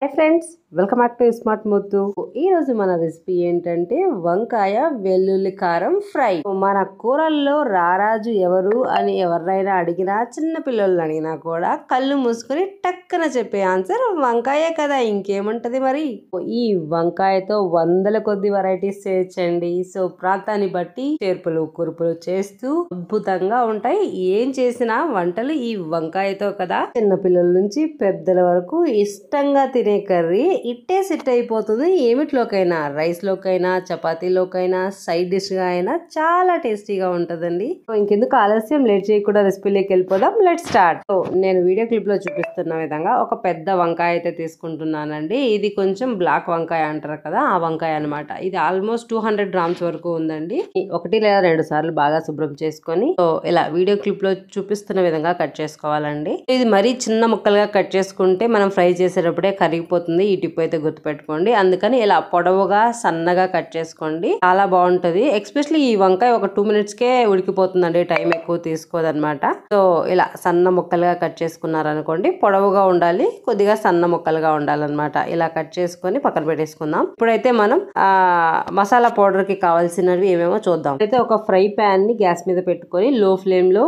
Hi friends, welcome back to smart Muthu. ఈ రోజు మన రెసిపీ ఏంటంటే వంకాయ వెల్లుల్లి కారం ఫ్రై. మన కూరల్లో రారాజు ఎవరు అని ఎవరినైనా అడిగినా, చిన్న పిల్లల్ని అడిగినా కూడా కళ్ళు మూసుకొని టక్కన చెప్పే ఆన్సర్ వంకాయే కదా, ఇంకేముంటది మరి. ఈ వంకాయతో వందల కొద్ది వెరైటీస్ చేయొచ్చండి. సో ప్రాంతాన్ని బట్టి చేర్పులు కురుపులు చేస్తూ అద్భుతంగా ఉంటాయి. ఏం చేసినా వంటలు ఈ వంకాయతో కదా. చిన్న పిల్లల నుంచి పెద్దల వరకు ఇష్టంగా తినే కర్రీ. ఇట్టే సెట్ అయిపోతుంది. ఏమిట్లోకైనా, రైస్ లోకైనా, చపాతీలోకైనా, సైడ్ డిష్ గా అయినా చాలా టేస్టీగా ఉంటదండి. ఇంకెందుకు ఆలస్యం, లేట్ చేయకుండా రెసిపీలోకి వెళ్ళిపోదాం. Let start. నేను వీడియో క్లిప్ లో చూపిస్తున్న విధంగా ఒక పెద్ద వంకాయ అయితే తీసుకుంటున్నానండి. ఇది కొంచెం బ్లాక్ వంకాయ అంటారు కదా, ఆ వంకాయ అనమాట. ఇది ఆల్మోస్ట్ 200 గ్రామ్స్ వరకు ఉందండి. ఒకటి లేదా రెండు సార్లు బాగా శుభ్రం చేసుకొని ఇలా వీడియో క్లిప్ లో చూపిస్తున్న విధంగా కట్ చేసుకోవాలండి. ఇది మరీ చిన్న ముక్కలుగా కట్ చేసుకుంటే మనం ఫ్రై చేసేటప్పుడే కరిగిపోతుంది. ఈ టిప్ అయితే గుర్తుపెట్టుకోండి. అందుకని ఇలా పొడవుగా సన్నగా కట్ చేసుకోండి, చాలా బాగుంటది. ఎస్పెషల్లీ ఈ వంకాయ ఒక 2 minutes కే ఉడికిపోతుందండి, టైం ఎక్కువ తీసుకోదన్నమాట. సో ఇలా సన్న ముక్కలుగా కట్ చేసుకున్నారనుకోండి. పొడవుగా ఉండాలి, కొద్దిగా సన్న ముక్కలుగా ఉండాలన్నమాట. ఇలా కట్ చేసుకొని పక్కన పెట్టేసుకుందాం. ఇప్పుడైతే మనం మసాలా పౌడర్ కి కావాల్సినవి ఏమేమో చూద్దాం. అయితే ఒక ఫ్రై ప్యాన్ ని గ్యాస్ మీద పెట్టుకొని లో ఫ్లేమ్ లో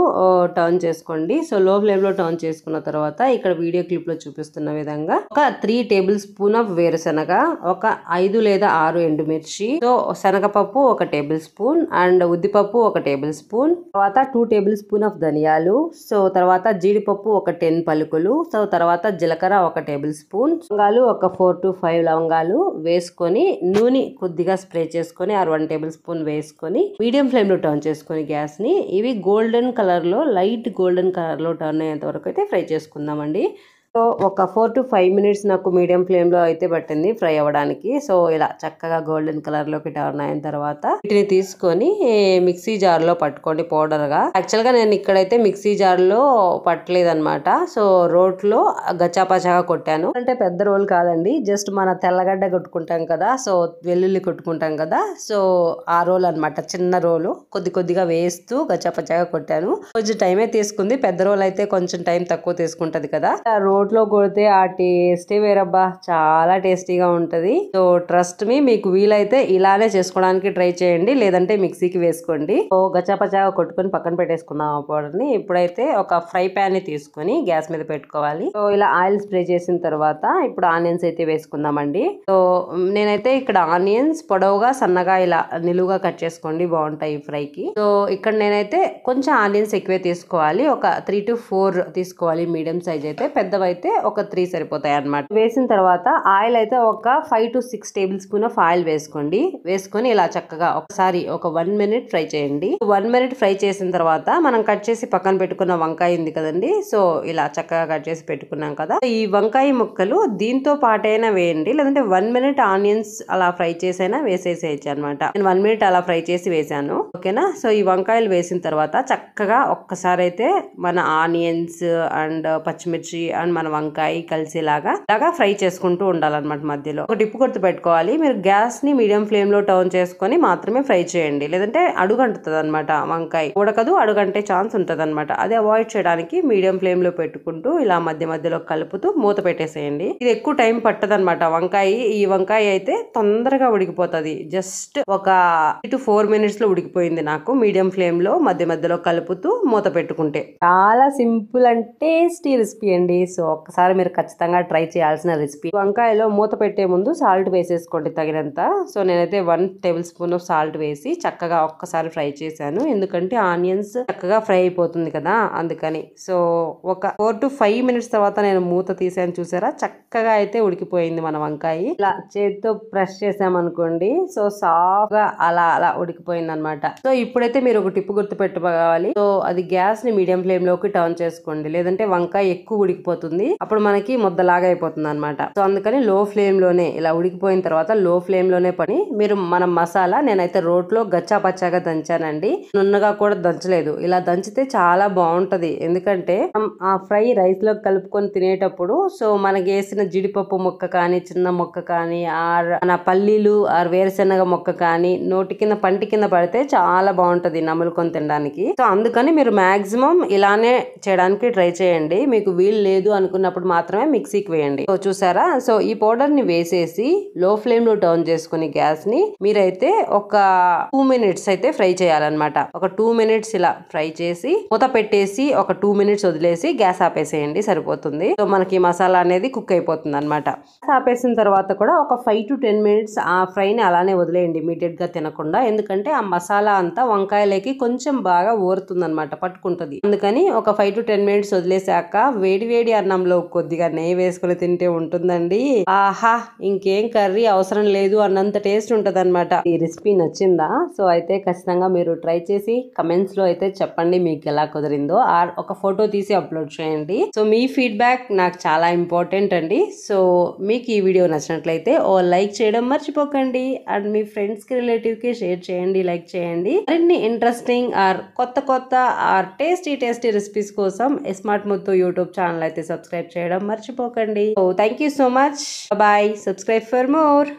టర్న్ చేసుకోండి. సో లో ఫ్లేమ్ లో టర్న్ చేసుకున్న తర్వాత ఇక్కడ వీడియో క్లిప్ లో చూపిస్తున్న విధంగా ఒక 3 టేబుల్ స్పూన్ ఆఫ్ వేరుశనగ, ఒక 5 లేదా 6 ఎండుమిర్చి, సో శనగపప్పు 1 టేబుల్ స్పూన్ అండ్ ఉద్దిపప్పు 1 టేబుల్ స్పూన్, తర్వాత 2 టేబుల్ స్పూన్ ఆఫ్ ధనియాలు, సో తర్వాత జీడిపప్పు ఒక 10 పలుకులు, సో తర్వాత జీలకర్ర 1 టేబుల్ స్పూన్, లవంగాలు ఒక 4 to 5 లవంగాలు వేసుకొని నూనె కొద్దిగా స్ప్రే చేసుకొని 1 టేబుల్ స్పూన్ వేసుకొని మీడియం ఫ్లేమ్ లో టర్న్ చేసుకొని గ్యాస్ ని ఇవి గోల్డెన్ కలర్ లో, లైట్ గోల్డెన్ కలర్ లో టర్న్ అయ్యేంత వరకు అయితే ఫ్రై చేసుకుందామండి. సో ఒక 4 to 5 minutes నాకు మీడియం ఫ్లేమ్ లో అయితే పట్టింది ఫ్రై అవ్వడానికి. సో ఇలా చక్కగా గోల్డెన్ కలర్ లోకి టర్న్ అయిన తర్వాత వీటిని తీసుకొని మిక్సీ జార్ లో పట్టుకోండి పౌడర్ గా. యాక్చువల్ గా నేను ఇక్కడైతే మిక్సీ జార్ లో పట్టలేదన్నమాట. సో రోట్ లో గచ్చాపచాగా కొట్టాను. అంటే పెద్ద రోల్ కాదండి, జస్ట్ మన తెల్లగడ్డ కొట్టుకుంటాం కదా, సో వెల్లుల్లి కొట్టుకుంటాం కదా, సో ఆ రోల్ అనమాట. చిన్న రోలు కొద్దిగా వేస్తూ గచ్చాపచాగా కొట్టాను. కొంచెం టైమే తీసుకుంది. పెద్ద రోల్ అయితే కొంచెం టైం తక్కువ తీసుకుంటది కదా. రోట్లో కొడితే ఆ టేస్టే వేరబ్బా, చాలా టేస్టీగా ఉంటది. సో ట్రస్ట్ మీ, మీకు వీలైతే ఇలానే చేసుకోవడానికి ట్రై చేయండి, లేదంటే మిక్సీకి వేసుకోండి. సో గచ్చాపచాగా కొట్టుకొని పక్కన పెట్టేసుకుందాం ఆ పౌడర్ ని. ఇప్పుడైతే ఒక ఫ్రై ప్యాన్ ని తీసుకొని గ్యాస్ మీద పెట్టుకోవాలి. సో ఇలా ఆయిల్ స్ప్రే చేసిన తర్వాత ఇప్పుడు ఆనియన్స్ అయితే వేసుకుందామండి. సో నేనైతే ఇక్కడ ఆనియన్స్ పొడవుగా సన్నగా ఇలా నిలువుగా కట్ చేసుకోండి, బాగుంటాయి ఫ్రైకి. సో ఇక్కడ నేనైతే కొంచెం ఆనియన్స్ ఎక్కువే తీసుకోవాలి, ఒక 3 to 4 తీసుకోవాలి మీడియం సైజ్ అయితే. పెద్దవైతే ఒక 3 సరిపోతాయి అన్నమాట. వేసిన తర్వాత ఆయిల్ అయితే ఒక 5 to 6 table spoon of oil వేసుకోండి. వేసుకొని ఇలా చక్కగా ఒకసారి ఒక 1 minute ఫ్రై చేయండి. 1 minute ఫ్రై చేసిన తర్వాత మనం కట్ చేసి పక్కన పెట్టుకున్న వంకాయ ఉంది కదండి, సో ఇలా చక్కగా కట్ చేసి పెట్టుకున్నాం కదా. ఈ వంకాయ ముక్కలు దీంతో పాటైనా వేయండి, లేదంటే 1 minute ఆనియన్స్ అలా ఫ్రై చేసైనా వేసేసేయచ్చు అనమాట. నేను 1 minute అలా ఫ్రై చేసి వేసాను, ఓకేనా. సో ఈ వంకాయలు వేసిన తర్వాత చక్కగా ఒక్కసారి అయితే మన ఆనియన్స్ అండ్ పచ్చిమిర్చి అండ్ మన వంకాయ కలిసేలాగా ఫ్రై చేసుకుంటూ ఉండాలన్నమాట. మధ్యలో ఒక టిప్ గుర్తు పెట్టుకోవాలి, మీరు గ్యాస్ ని మీడియం ఫ్లేమ్ లో టర్న్ చేసుకొని మాత్రమే ఫ్రై చేయండి, లేదంటే అడుగంటుతుంది అనమాట. వంకాయ ఉడకదు, అడుగంటే ఛాన్స్ ఉంటది అనమాట. అది అవాయిడ్ చేయడానికి మీడియం ఫ్లేమ్ లో పెట్టుకుంటూ ఇలా మధ్యలో కలుపుతూ మూత పెట్టేసేయండి. ఇది ఎక్కువ టైం పట్టదనమాట వంకాయ. ఈ వంకాయ అయితే తొందరగా ఉడికిపోతుంది. జస్ట్ ఒక 3 to 4 minutes లో ఉడికిపోయింది నాకు, మీడియం ఫ్లేమ్ లో మధ్యలో కలుపుతూ మూత పెట్టుకుంటే. చాలా సింపుల్ అండ్ టేస్టీ రెసిపీ అండి. సో ఒక్కసారి మీరు ఖచ్చితంగా ట్రై చేయాల్సిన రెసిపీ. వంకాయలో మూత పెట్టే ముందు సాల్ట్ వేసేసుకోండి తగినంత. సో నేనైతే 1 టేబుల్ స్పూన్ ఆఫ్ సాల్ట్ వేసి చక్కగా ఒక్కసారి ఫ్రై చేశాను, ఎందుకంటే ఆనియన్స్ చక్కగా ఫ్రై అయిపోతుంది కదా, అందుకని. సో ఒక 4 to 5 minutes తర్వాత నేను మూత తీసాను, చూసారా చక్కగా అయితే ఉడికిపోయింది మన వంకాయ. ఇలా చేతితో ప్రెస్ చేసామనుకోండి, సో సాఫ్ట్ గా అలా ఉడికిపోయింది అనమాట. సో ఇప్పుడైతే మీరు ఒక టిప్ గుర్తు పెట్టుకోవాలి. సో అది గ్యాస్ ని మీడియం ఫ్లేమ్ లోకి టర్న్ చేసుకోండి, లేదంటే వంకాయ ఎక్కువ ఉడికిపోతుంది, అప్పుడు మనకి ముద్దలాగా అయిపోతుంది అనమాట. సో అందుకని లో ఫ్లేమ్ లోనే ఇలా ఉడికిపోయిన తర్వాత లో ఫ్లేమ్ లోనే పని మీరు మనం మసాలా, నేనైతే రోట్లో గచ్చా పచ్చాగా దంచానండి, నున్నగా కూడా దంచలేదు. ఇలా దంచితే చాలా బాగుంటది, ఎందుకంటే ఆ ఫ్రై రైస్ లో కలుపుకొని తినేటప్పుడు సో మనకి వేసిన జీడిపప్పు ముక్క కానీ, చిన్న ముక్క కానీ, మన పల్లీలు వేరుశెనగ ముక్క కానీ నోటి కింద పంటి కింద పడితే చాలా బాగుంటది నములుకొని తినడానికి. సో అందుకని మీరు మాక్సిమం ఇలానే చేయడానికి ట్రై చేయండి. మీకు వీలు లేదు అనుకో అనుకున్నప్పుడు మాత్రమే మిక్సీకి వేయండి. సో చూసారా, సో ఈ పౌడర్ ని వేసేసి లో ఫ్లేమ్ లో టర్న్ చేసుకుని గ్యాస్ ని మీరైతే ఒక 2 మినిట్స్ అయితే ఫ్రై చేయాలన్నమాట. ఒక 2 మినిట్స్ ఇలా ఫ్రై చేసి మూత పెట్టేసి ఒక 2 మినిట్స్ వదిలేసి గ్యాస్ ఆపేసేయండి, సరిపోతుంది. సో మనకి మసాలా అనేది కుక్ అయిపోతుంది అనమాట. గ్యాస్ ఆపేసిన తర్వాత కూడా ఒక 5 to 10 మినిట్స్ ఆ ఫ్రై ని అలానే వదిలేయండి, ఇమీడియట్ గా తినకుండా. ఎందుకంటే ఆ మసాలా అంతా వంకాయలకి కొంచెం బాగా ఊరుతుంది అనమాట, పట్టుకుంటుంది. అందుకని ఒక 5 to 10 మినిట్స్ వదిలేసాక వేడి వేడి అన్నంలో కొద్దిగా నెయ్యి వేసుకుని తింటే ఉంటుందండి. ఆహా, ఇంకేం కర్రీ అవసరం లేదు అన్నంత టేస్ట్ ఉంటది అనమాట. ఈ రెసిపీ నచ్చిందా? సో అయితే ఖచ్చితంగా మీరు ట్రై చేసి కమెంట్స్ లో అయితే చెప్పండి మీకు ఎలా కుదిరిందో. ఆర్ ఒక ఫోటో తీసి అప్లోడ్ చేయండి. సో మీ ఫీడ్బ్యాక్ నాకు చాలా ఇంపార్టెంట్ అండి. సో మీకు ఈ వీడియో నచ్చినట్లయితే ఓ లైక్ చేయడం మర్చిపోకండి. అండ్ మీ ఫ్రెండ్స్ కి రిలేటివ్ కి షేర్ చేయండి, లైక్ చేయండి. మరిన్ని ఇంట్రెస్టింగ్ ఆర్ కొత్త ఆర్ టేస్టీ రెసిపీస్ కోసం స్మార్ట్ ముత్తు యూట్యూబ్ ఛానల్ అయితే సబ్స్క్రైబ్ చేయడం మర్చిపోకండి. So thank you so much. Bye. Subscribe for more.